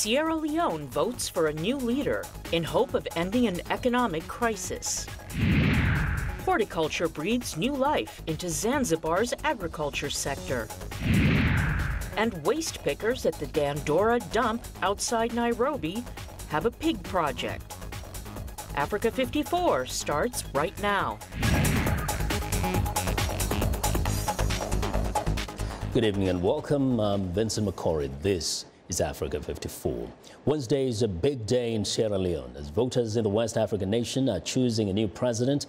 Sierra Leone votes for a new leader in hope of ending an economic crisis. Horticulture breathes new life into Zanzibar's agriculture sector. And waste pickers at the Dandora dump outside Nairobi have a pig project. Africa 54 starts right now. Good evening and welcome. I'm Vincent McCory. This is Africa 54. Wednesday is a big day in Sierra Leone as voters in the West African nation are choosing a new president,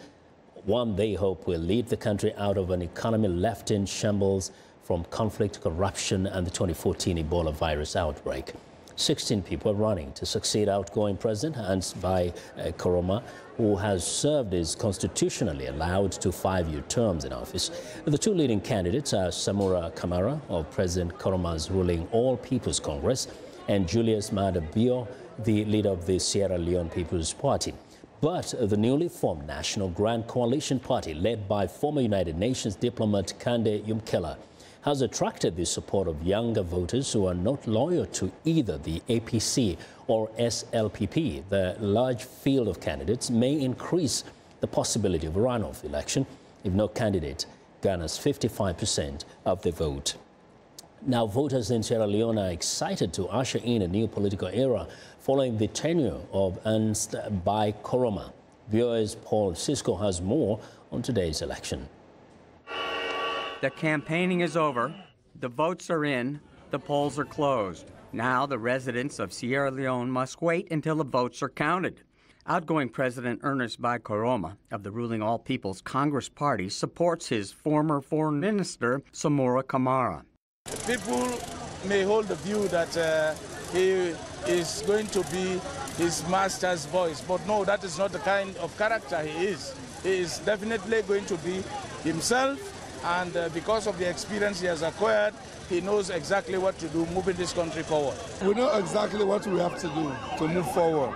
one they hope will lead the country out of an economy left in shambles from conflict, corruption, and the 2014 Ebola virus outbreak. 16 people are running to succeed outgoing President Hans Koroma, who has served his constitutionally allowed to 5-year terms in office. The two leading candidates are Samura Kamara of President Koroma's ruling All People's Congress and Julius Maada Bio, the leader of the Sierra Leone People's Party. But the newly formed National Grand Coalition Party, led by former United Nations diplomat Kande Yumkela, has attracted the support of younger voters who are not loyal to either the APC or SLPP. The large field of candidates may increase the possibility of a runoff election if no candidate garners 55% of the vote. Now, voters in Sierra Leone are excited to usher in a new political era following the tenure of Ernst by Koroma. VOA's Paul Cisco has more on today's election. The campaigning is over, the votes are in, the polls are closed. Now the residents of Sierra Leone must wait until the votes are counted. Outgoing President Ernest Bai Koroma of the ruling All People's Congress Party supports his former Foreign Minister Samura Kamara. People may hold the view that he is going to be his master's voice, but no, that is not the kind of character he is. He is definitely going to be himself. And because of the experience he has acquired, he knows exactly what to do moving this country forward. We know exactly what we have to do to move forward.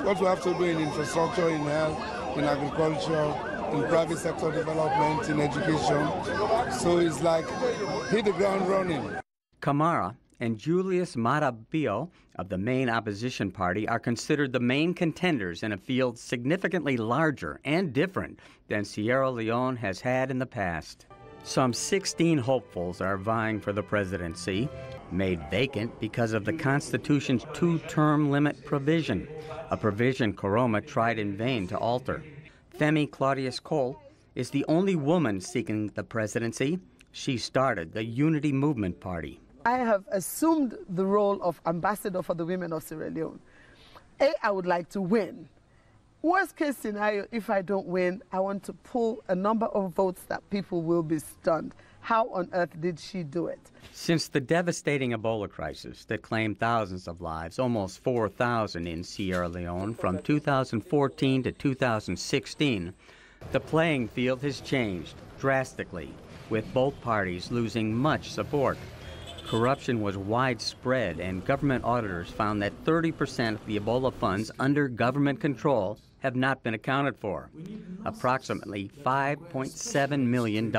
What we have to do in infrastructure, in health, in agriculture, in private sector development, in education. So it's like hit the ground running. Kamara and Julius Maada Bio of the main opposition party are considered the main contenders in a field significantly larger and different than Sierra Leone has had in the past. Some 16 hopefuls are vying for the presidency, made vacant because of the Constitution's 2-term limit provision, a provision Koroma tried in vain to alter. Femi Claudius Cole is the only woman seeking the presidency. She started the Unity Movement Party. I have assumed the role of ambassador for the women of Sierra Leone. I would like to win. Worst case scenario, if I don't win, I want to pull a number of votes that people will be stunned. How on earth did she do it? Since the devastating Ebola crisis that claimed thousands of lives, almost 4,000 in Sierra Leone from 2014 to 2016, the playing field has changed drastically, with both parties losing much support. Corruption was widespread, and government auditors found that 30% of the Ebola funds under government control have not been accounted for, approximately $5.7 million.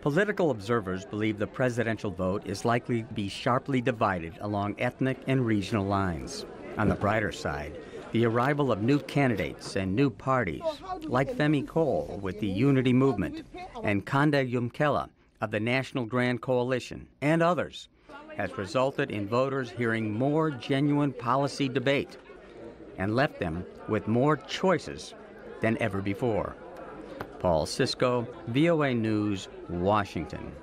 Political observers believe the presidential vote is likely to be sharply divided along ethnic and regional lines. On the brighter side, the arrival of new candidates and new parties, like Femi Cole with the Unity Movement and Kande Yumkela of the National Grand Coalition, and others, has resulted in voters hearing more genuine policy debate and left them with more choices than ever before. Paul Cisco, VOA News, Washington.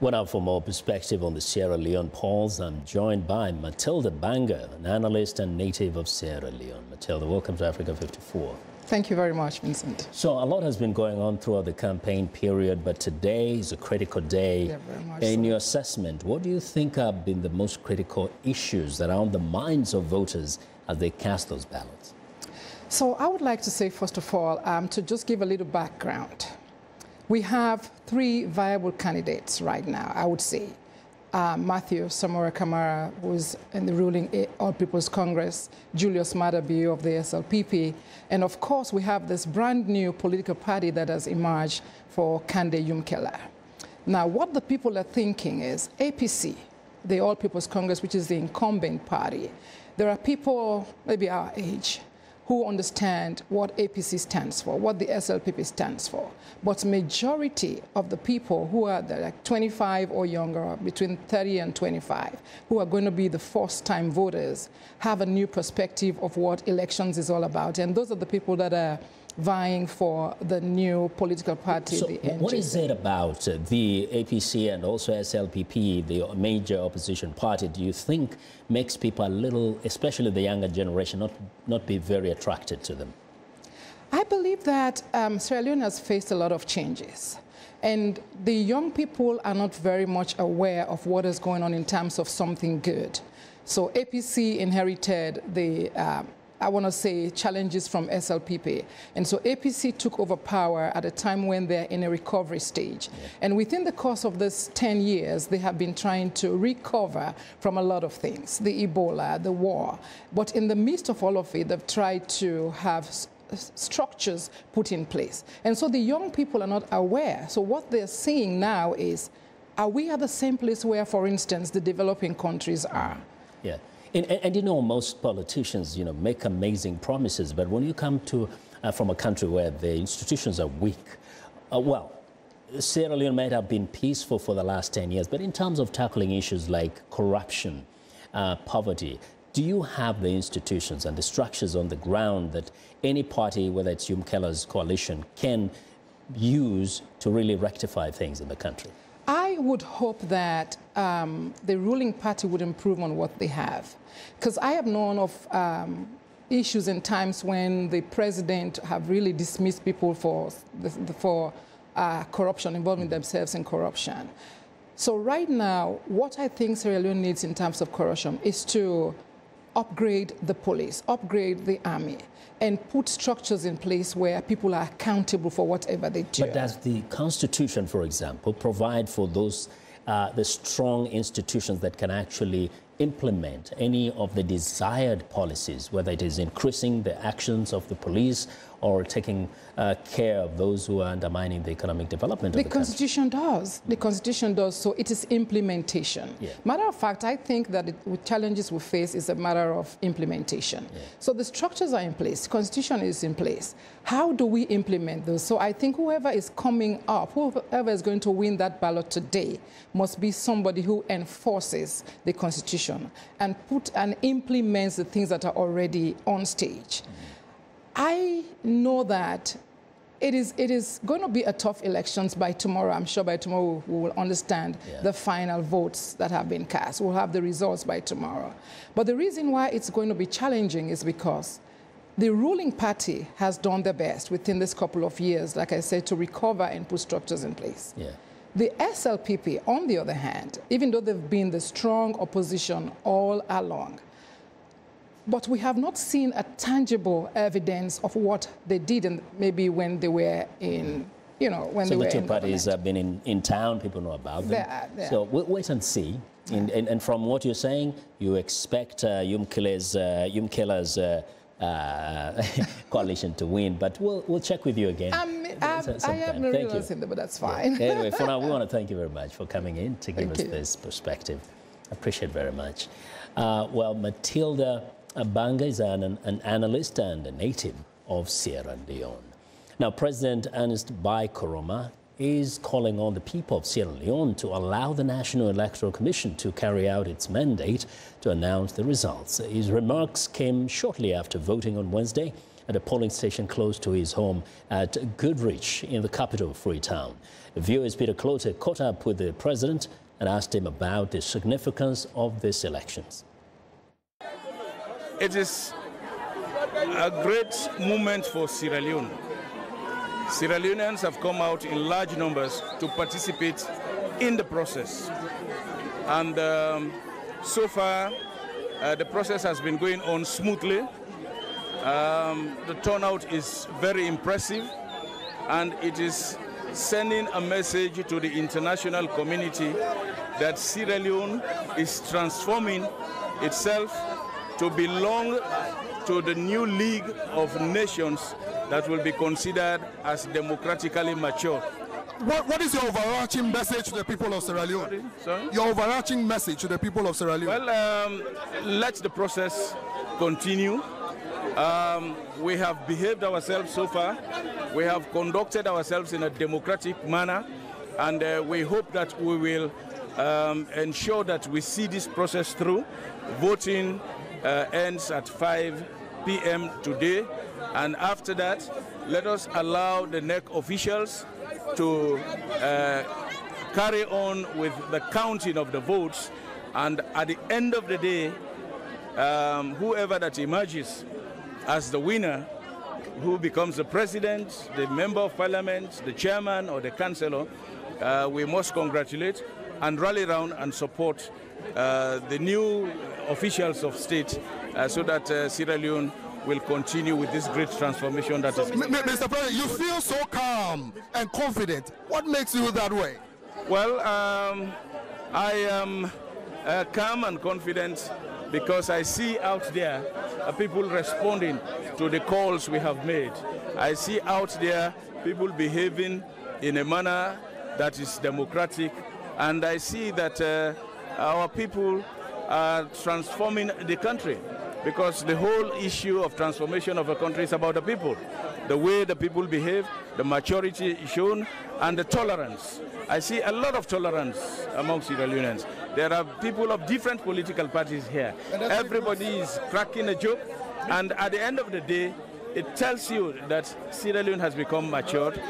Well, now for more perspective on the Sierra Leone polls, I'm joined by Matilda Banga, an analyst and native of Sierra Leone. Matilda, welcome to Africa 54. Thank you very much, Vincent. So a lot has been going on throughout the campaign period, but today is a critical day. Yeah, very much In so. your assessment, what do you think have been the most critical issues that are on the minds of voters as they cast those ballots? So I would like to say, first of all, to just give a little background. We have 3 viable candidates right now, I would say. Matthew Samura Kamara, who is in the ruling All People's Congress, Julius Maada Bio of the SLPP, and of course we have this brand new political party that has emerged for Kande Yumkela. Now what the people are thinking is APC the All People's Congress, which is the incumbent party, there are people, maybe our age, who understand what APC stands for, what the SLPP stands for. But majority of the people who are like 25 or younger, between 30 and 25, who are going to be the first-time voters, have a new perspective of what elections is all about. And those are the people that are vying for the new political party, so the NGC. What is it about the APC and also SLPP, the major opposition party, do you think makes people a little, especially the younger generation, not be very attracted to them? I believe that Sierra Leone has faced a lot of changes. And the young people are not very much aware of what is going on in terms of something good. So APC inherited the I want to say, challenges from SLPP. And so APC took over power at a time when they're in a recovery stage. Yeah. And within the course of this 10 years, they have been trying to recover from a lot of things, the Ebola, the war. But in the midst of all of it, they've tried to have structures put in place. And so the young people are not aware. So what they're seeing now is, are we at the same place where, for instance, the developing countries are? Yeah. And you know, most politicians, you know, make amazing promises, but when you come to from a country where the institutions are weak, well, Sierra Leone might have been peaceful for the last 10 years, but in terms of tackling issues like corruption, poverty, do you have the institutions and the structures on the ground that any party, whether it's Umkela's coalition, can use to really rectify things in the country? I would hope that the ruling party would improve on what they have. Because I have known of issues in times when the president have really dismissed people for corruption, involving themselves in corruption. So right now, what I think Sierra Leone needs in terms of corruption is to upgrade the police, upgrade the army, and put structures in place where people are accountable for whatever they do. But does the Constitution, for example, provide for those the strong institutions that can actually implement any of the desired policies, whether it is increasing the actions of the police or taking care of those who are undermining the economic development of the country? The Constitution does. The Constitution does. So it is implementation. Yeah. Matter of fact, I think that with challenges we face is a matter of implementation. Yeah. So the structures are in place. The Constitution is in place. How do we implement those? So I think whoever is coming up, whoever is going to win that ballot today, must be somebody who enforces the Constitution and implements the things that are already on stage. I know that it is going to be a tough elections by tomorrow. I'm sure by tomorrow we will understand the final votes that have been cast. We'll have the results by tomorrow. But the reason why it's going to be challenging is because the ruling party has done their best within this couple of years, like I said, to recover and put structures in place. Yeah. The SLPP, on the other hand, even though they've been the strong opposition all along, but we have not seen a tangible evidence of what they did, and maybe when they were in, you know, when they were in So the two parties have been in town, people know about them. So we'll wait and see. And from what you're saying, you expect Umkela's coalition to win, but we'll check with you again. I have no real sympathy, but that's fine. Yeah. Anyway, for now, we want to thank you very much for coming in to give us this perspective. I appreciate it very much. Well, Matilda Abanga is an analyst and a native of Sierra Leone. Now, President Ernest Bai Koroma is calling on the people of Sierra Leone to allow the National Electoral Commission to carry out its mandate to announce the results. His remarks came shortly after voting on Wednesday at a polling station close to his home at Goodrich in the capital of Freetown. Viewers Peter Clote caught up with the president and asked him about the significance of these elections. It is a great moment for Sierra Leone. Sierra Leoneans have come out in large numbers to participate in the process. And so far, the process has been going on smoothly. The turnout is very impressive, and it is sending a message to the international community that Sierra Leone is transforming itself to belong to the new League of Nations that will be considered as democratically mature. What is your overarching message to the people of Sierra Leone? Sorry? Your overarching message to the people of Sierra Leone? Well, let the process continue. We have behaved ourselves so far. We have conducted ourselves in a democratic manner, and we hope that we will ensure that we see this process through. Voting ends at 5 p.m. today, and after that, let us allow the NEC officials to carry on with the counting of the votes, and at the end of the day, whoever that emerges as the winner, who becomes the president, the member of parliament, the chairman, or the councillor, we must congratulate and rally around and support the new officials of state so that Sierra Leone will continue with this great transformation that is. Mr. President, you feel so calm and confident. What makes you that way? Well, I am calm and confident because I see out there people responding to the calls we have made. I see out there people behaving in a manner that is democratic, and I see that our people are transforming the country, because the whole issue of transformation of a country is about the people. The way the people behave, the maturity shown, and the tolerance. I see a lot of tolerance among Sierra Leoneans. There are people of different political parties here. Everybody is cracking a joke, and at the end of the day, it tells you that Sierra Leone has become matured.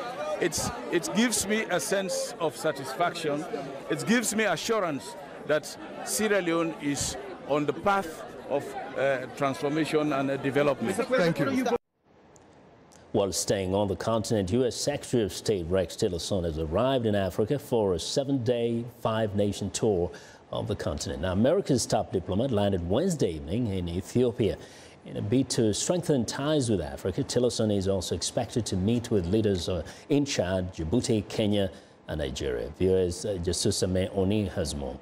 It gives me a sense of satisfaction. It gives me assurance that Sierra Leone is on the path of transformation and development. Thank you. While staying on the continent, U.S. Secretary of State Rex Tillerson has arrived in Africa for a 7-day, 5-nation tour of the continent. Now, America's top diplomat landed Wednesday evening in Ethiopia. In a bid to strengthen ties with Africa, Tillerson is also expected to meet with leaders in Chad, Djibouti, Kenya, and Nigeria. Viewers, Jesusame Oni has more.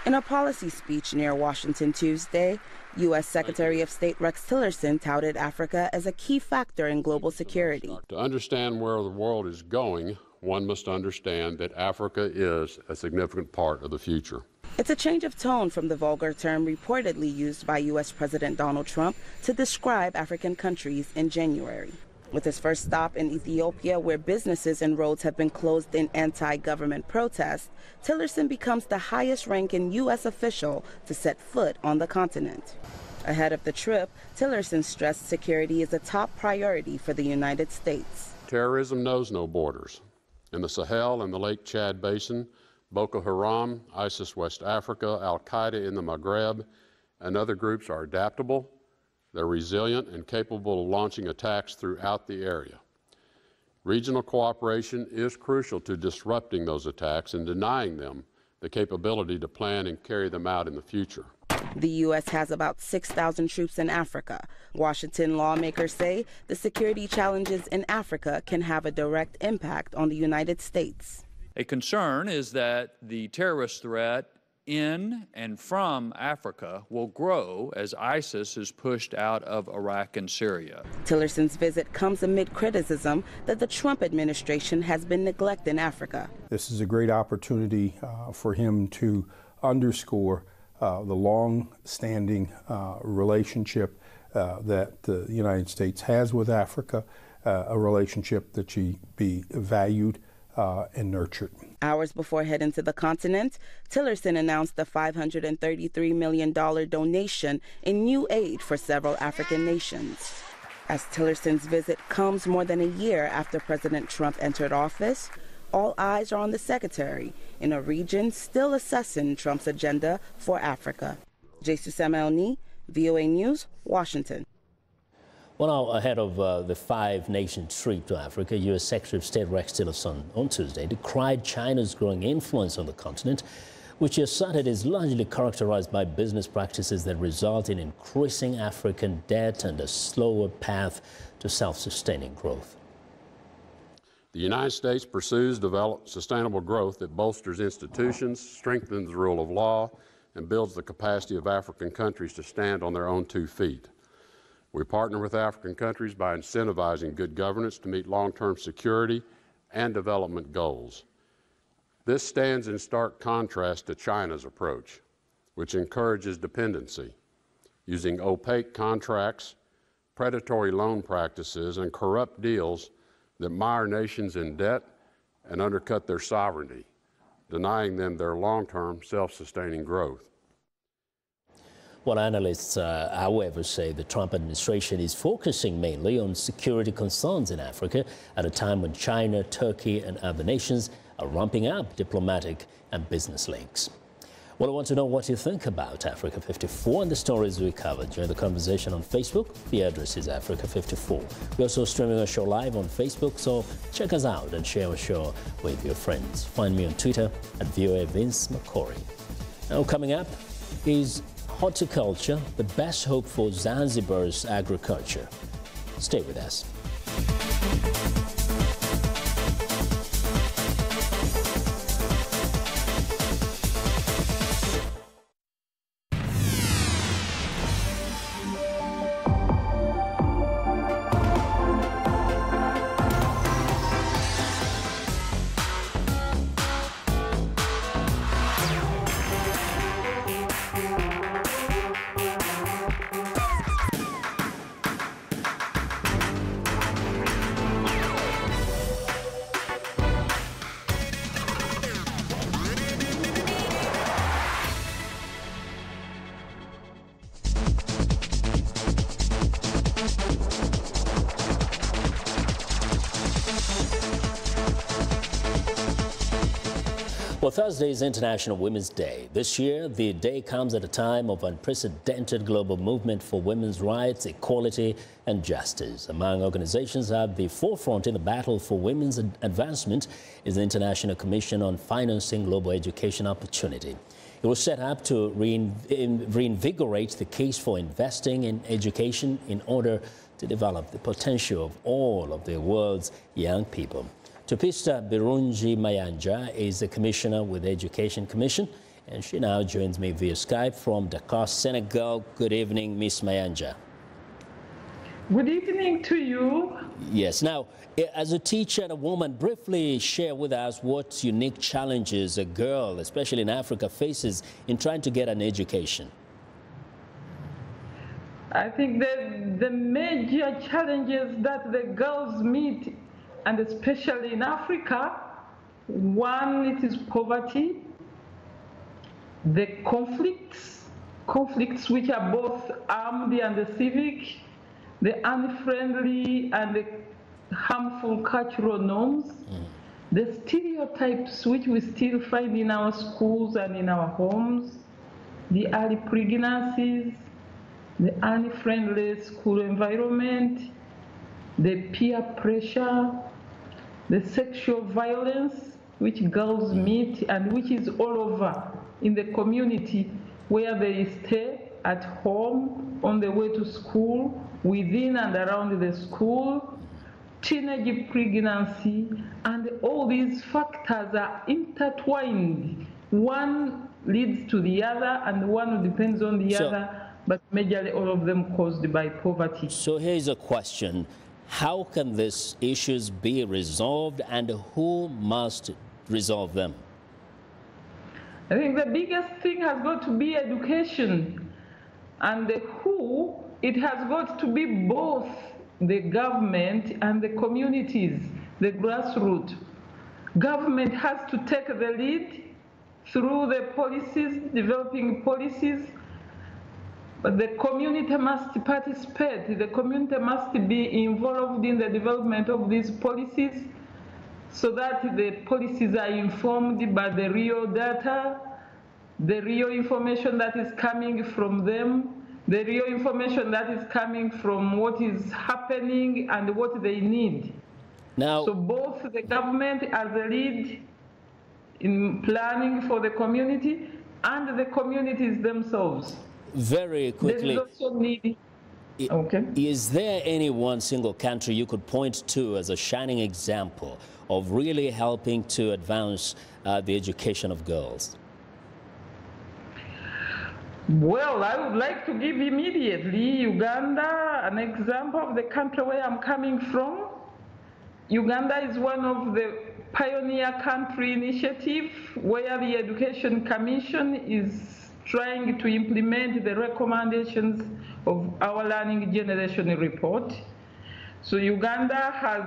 In a policy speech near Washington Tuesday, U.S. Secretary of State Rex Tillerson touted Africa as a key factor in global security. To understand where the world is going, one must understand that Africa is a significant part of the future. It's a change of tone from the vulgar term reportedly used by U.S. President Donald Trump to describe African countries in January. With his first stop in Ethiopia, where businesses and roads have been closed in anti-government protests, Tillerson becomes the highest-ranking U.S. official to set foot on the continent. Ahead of the trip, Tillerson stressed security is a top priority for the United States. Terrorism knows no borders. In the Sahel and the Lake Chad Basin, Boko Haram, ISIS West Africa, Al-Qaeda in the Maghreb, and other groups are adaptable. They're resilient and capable of launching attacks throughout the area. Regional cooperation is crucial to disrupting those attacks and denying them the capability to plan and carry them out in the future. The U.S. has about 6,000 troops in Africa. Washington lawmakers say the security challenges in Africa can have a direct impact on the United States. A concern is that the terrorist threat in and from Africa will grow as ISIS is pushed out of Iraq and Syria. Tillerson's visit comes amid criticism that the Trump administration has been neglecting Africa. This is a great opportunity for him to underscore the long-standing relationship that the United States has with Africa, a relationship that should be valued and nurtured. Hours before heading to the continent, Tillerson announced a $533 million donation in new aid for several African nations. As Tillerson's visit comes more than a year after President Trump entered office, all eyes are on the secretary in a region still assessing Trump's agenda for Africa. Jesusame Oni, VOA News, Washington. Well, now, ahead of the 5-nation trip to Africa, U.S. Secretary of State Rex Tillerson on Tuesday decried China's growing influence on the continent, which he asserted is largely characterized by business practices that result in increasing African debt and a slower path to self-sustaining growth. The United States pursues sustainable growth that bolsters institutions, strengthens the rule of law, and builds the capacity of African countries to stand on their own 2 feet. We partner with African countries by incentivizing good governance to meet long-term security and development goals. This stands in stark contrast to China's approach, which encourages dependency, using opaque contracts, predatory loan practices, and corrupt deals that mire nations in debt and undercut their sovereignty, denying them their long-term self-sustaining growth. Well, analysts, however, say the Trump administration is focusing mainly on security concerns in Africa at a time when China, Turkey, and other nations are ramping up diplomatic and business links. Well, I want to know what you think about Africa 54 and the stories we covered. Join the conversation on Facebook. The address is Africa 54. We're also streaming our show live on Facebook, so check us out and share our show with your friends. Find me on Twitter at VOA Vince McCory. Now, coming up is horticulture, the best hope for Zanzibar's agriculture. Stay with us. Well, Thursday is International Women's Day. This year, the day comes at a time of unprecedented global movement for women's rights, equality, and justice. Among organizations at the forefront in the battle for women's advancement is the International Commission on Financing Global Education Opportunity. It was set up to reinvigorate the case for investing in education in order to develop the potential of all of the world's young people. Tupista Birungi Mayanja is the commissioner with the Education Commission, and she now joins me via Skype from Dakar, Senegal. Good evening, Miss Mayanja. Good evening to you. Yes. Now, as a teacher and a woman, briefly share with us what unique challenges a girl, especially in Africa, faces in trying to get an education. I think that the major challenges that the girls meet, and especially in Africa, one, it is poverty, the conflicts which are both armed and civic, the unfriendly and the harmful cultural norms, the stereotypes which we still find in our schools and in our homes, the early pregnancies, the unfriendly school environment, the peer pressure, the sexual violence which girls meet and which is all over in the community where they stay at home, on the way to school, within and around the school, teenage pregnancy, and all these factors are intertwined. One leads to the other and one depends on the other, but majorly all of them caused by poverty. So here's a question. How can these issues be resolved and who must resolve them? I think the biggest thing has got to be education. And the who, it has got to be both the government and the communities, the grassroots. Government has to take the lead through the policies, developing policies, but the community must participate. The community must be involved in the development of these policies so that the policies are informed by the real data, the real information that is coming from them, the real information that is coming from what is happening and what they need. Now, so both the government as a lead in planning for the community and the communities themselves. Very quickly, there is also need. Okay. Is there any one single country you could point to as a shining example of really helping to advance the education of girls? Well, I would like to give immediately Uganda, an example of the country where I'm coming from. Uganda is one of the pioneer country initiative where the Education Commission is trying to implement the recommendations of our Learning Generation report. So Uganda has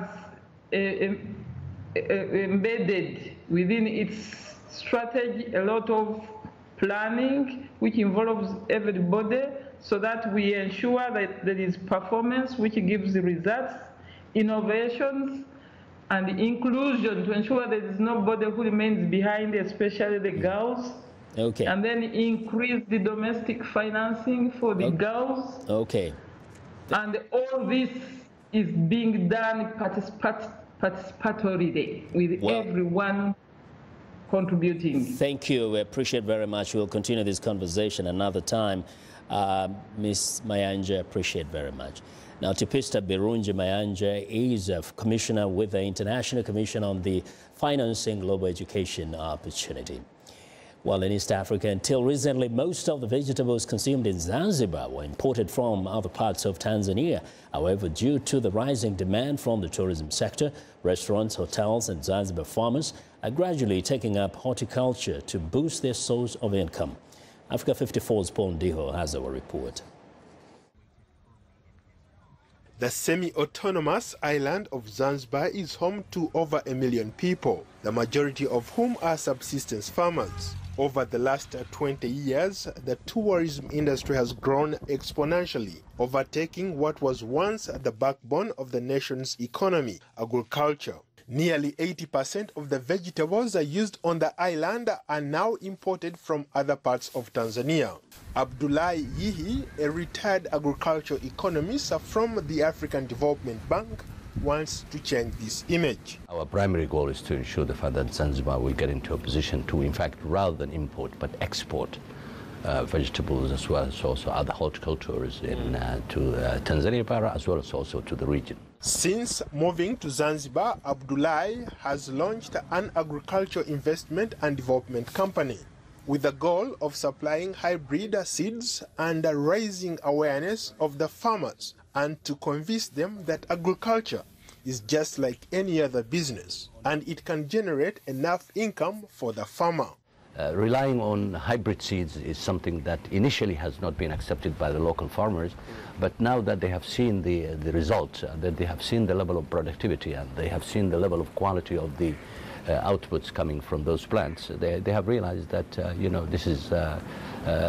embedded within its strategy a lot of planning which involves everybody so that we ensure that there is performance which gives the results, innovations, and inclusion to ensure there is nobody who remains behind, especially the girls. Okay. And then increase the domestic financing for the girls. Okay. And all this is being done participatorily with everyone contributing. Thank you. We appreciate very much. We'll continue this conversation another time. Ms. Mayanja, appreciate very much. Now, Tipista Birungi Mayanja is a commissioner with the International Commission on the Financing Global Education Opportunity. Well, in East Africa, until recently, most of the vegetables consumed in Zanzibar were imported from other parts of Tanzania. However, due to the rising demand from the tourism sector, restaurants, hotels, and Zanzibar farmers are gradually taking up horticulture to boost their source of income. Africa 54's Paul Ndiho has our report. The semi-autonomous island of Zanzibar is home to over 1 million people, the majority of whom are subsistence farmers. Over the last 20 years, the tourism industry has grown exponentially, overtaking what was once the backbone of the nation's economy, agriculture. Nearly 80% of the vegetables used on the island are now imported from other parts of Tanzania. Abdullahi Yihi, a retired agricultural economist from the African Development Bank, wants to change this image. Our primary goal is to ensure the fact that Zanzibar will get into a position to, in fact, rather than import, but export vegetables as well as also other horticultures to Tanzania para as well as also to the region. Since moving to Zanzibar, Abdullahi has launched an agricultural investment and development company with the goal of supplying hybrid seeds and raising awareness of the farmers and to convince them that agriculture is just like any other business and it can generate enough income for the farmer. Relying on hybrid seeds is something that initially has not been accepted by the local farmers, but now that they have seen the results, that they have seen the level of productivity and they have seen the level of quality of the outputs coming from those plants, they have realized that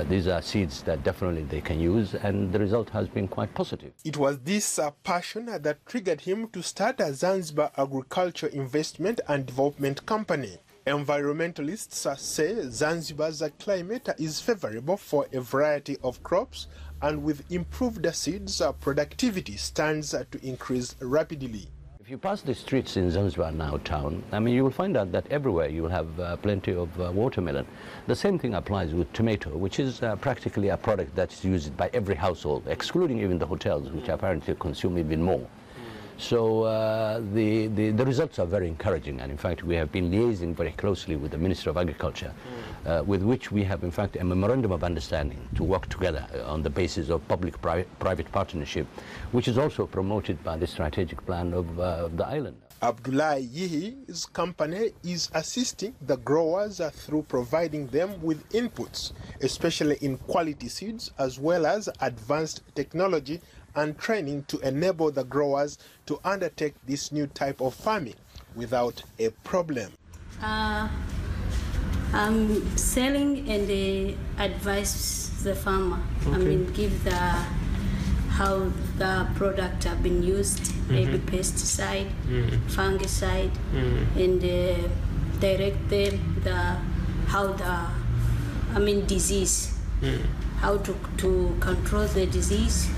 these are seeds that definitely they can use, and the result has been quite positive. It was this passion that triggered him to start a Zanzibar Agriculture Investment and Development Company. Environmentalists say Zanzibar's climate is favorable for a variety of crops, and with improved seeds, productivity stands to increase rapidly. If you pass the streets in Zanzibar now town, I mean, you will find out that everywhere you will have plenty of watermelon. The same thing applies with tomato, which is practically a product that's used by every household, excluding even the hotels, which apparently consume even more. So the results are very encouraging, and in fact we have been liaising very closely with the Minister of Agriculture, with which we have in fact a memorandum of understanding to work together on the basis of public-private partnership, which is also promoted by the strategic plan of the island. Abdullahi Yihi's company is assisting the growers through providing them with inputs, especially in quality seeds, as well as advanced technology and training to enable the growers to undertake this new type of farming without a problem. I'm selling and advise the farmer. Okay. I mean, give how the product have been used, maybe pesticide, fungicide, and direct them disease, how to control the disease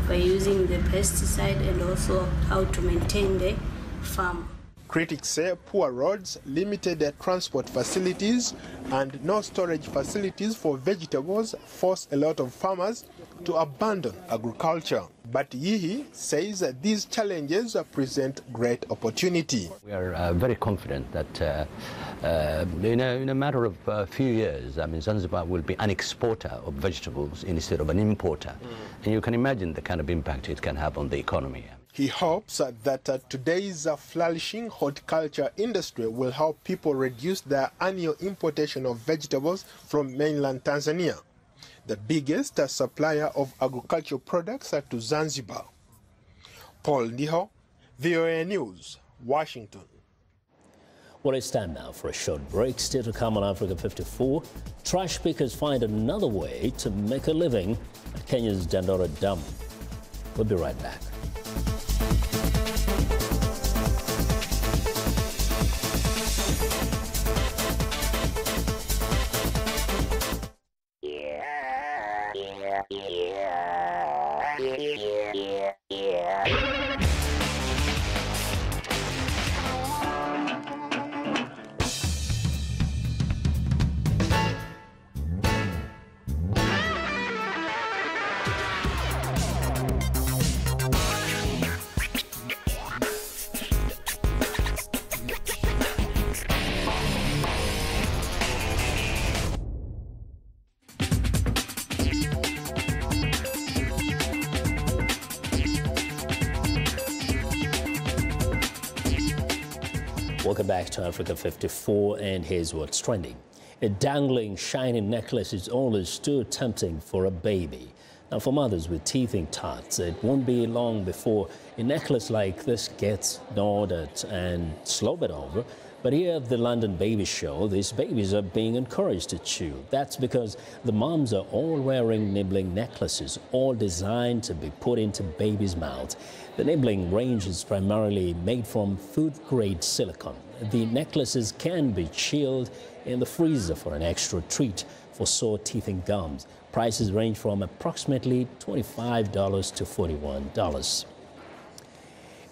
by using the pesticide, and also how to maintain the farm. Critics say poor roads, limited transport facilities, and no storage facilities for vegetables force a lot of farmers to abandon agriculture. But Yihi says that these challenges present great opportunity. We are very confident that in a matter of a few years, I mean, Zanzibar will be an exporter of vegetables instead of an importer. And you can imagine the kind of impact it can have on the economy. He hopes that today's flourishing horticulture industry will help people reduce their annual importation of vegetables from mainland Tanzania, the biggest supplier of agricultural products to Zanzibar. Paul Ndiho, VOA News, Washington. Well, it's time now for a short break. Still to come on Africa 54. Trash pickers find another way to make a living at Kenya's Dandora Dam. We'll be right back. Welcome back to Africa 54, and here's what's trending. A dangling, shining necklace is always too tempting for a baby. Now, for mothers with teething tots, it won't be long before a necklace like this gets gnawed at and slobbered over. But here at the London Baby Show, these babies are being encouraged to chew. That's because the moms are all wearing nibbling necklaces, all designed to be put into babies' mouths. The nibbling range is primarily made from food-grade silicone. The necklaces can be chilled in the freezer for an extra treat for sore teeth and gums. Prices range from approximately $25 to $41.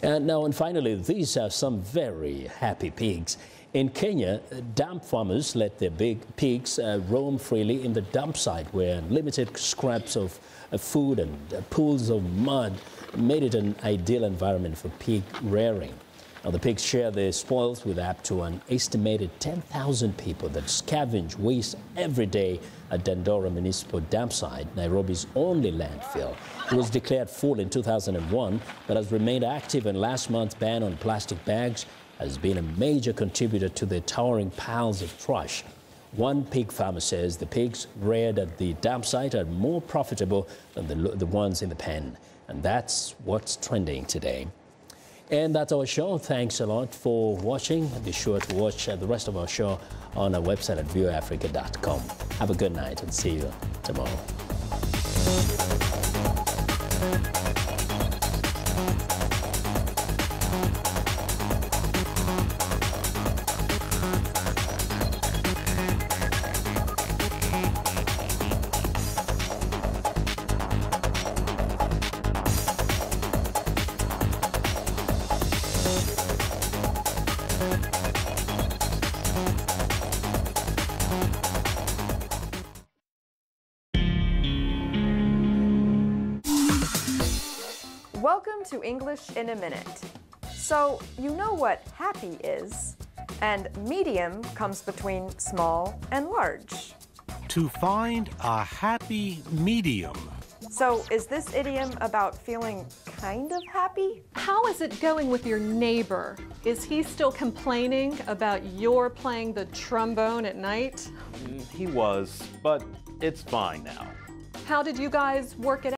And finally, these are some very happy pigs. In Kenya, dump farmers let their big pigs roam freely in the dump site, where limited scraps of food and pools of mud made it an ideal environment for pig rearing. Now, the pigs share their spoils with up to an estimated 10,000 people that scavenge waste every day at Dandora Municipal Dump Site, Nairobi's only landfill. It was declared full in 2001, but has remained active, and last month's ban on plastic bags has been a major contributor to the towering piles of trash. One pig farmer says the pigs reared at the dump site are more profitable than the ones in the pen. And that's what's trending today. And that's our show. Thanks a lot for watching. Be sure to watch the rest of our show on our website at voaafrica.com. Have a good night and see you tomorrow. Welcome to English in a Minute. So, you know what happy is, and medium comes between small and large. To find a happy medium. So, is this idiom about feeling kind of happy? How is it going with your neighbor? Is he still complaining about your playing the trombone at night? He was, but it's fine now. How did you guys work it out?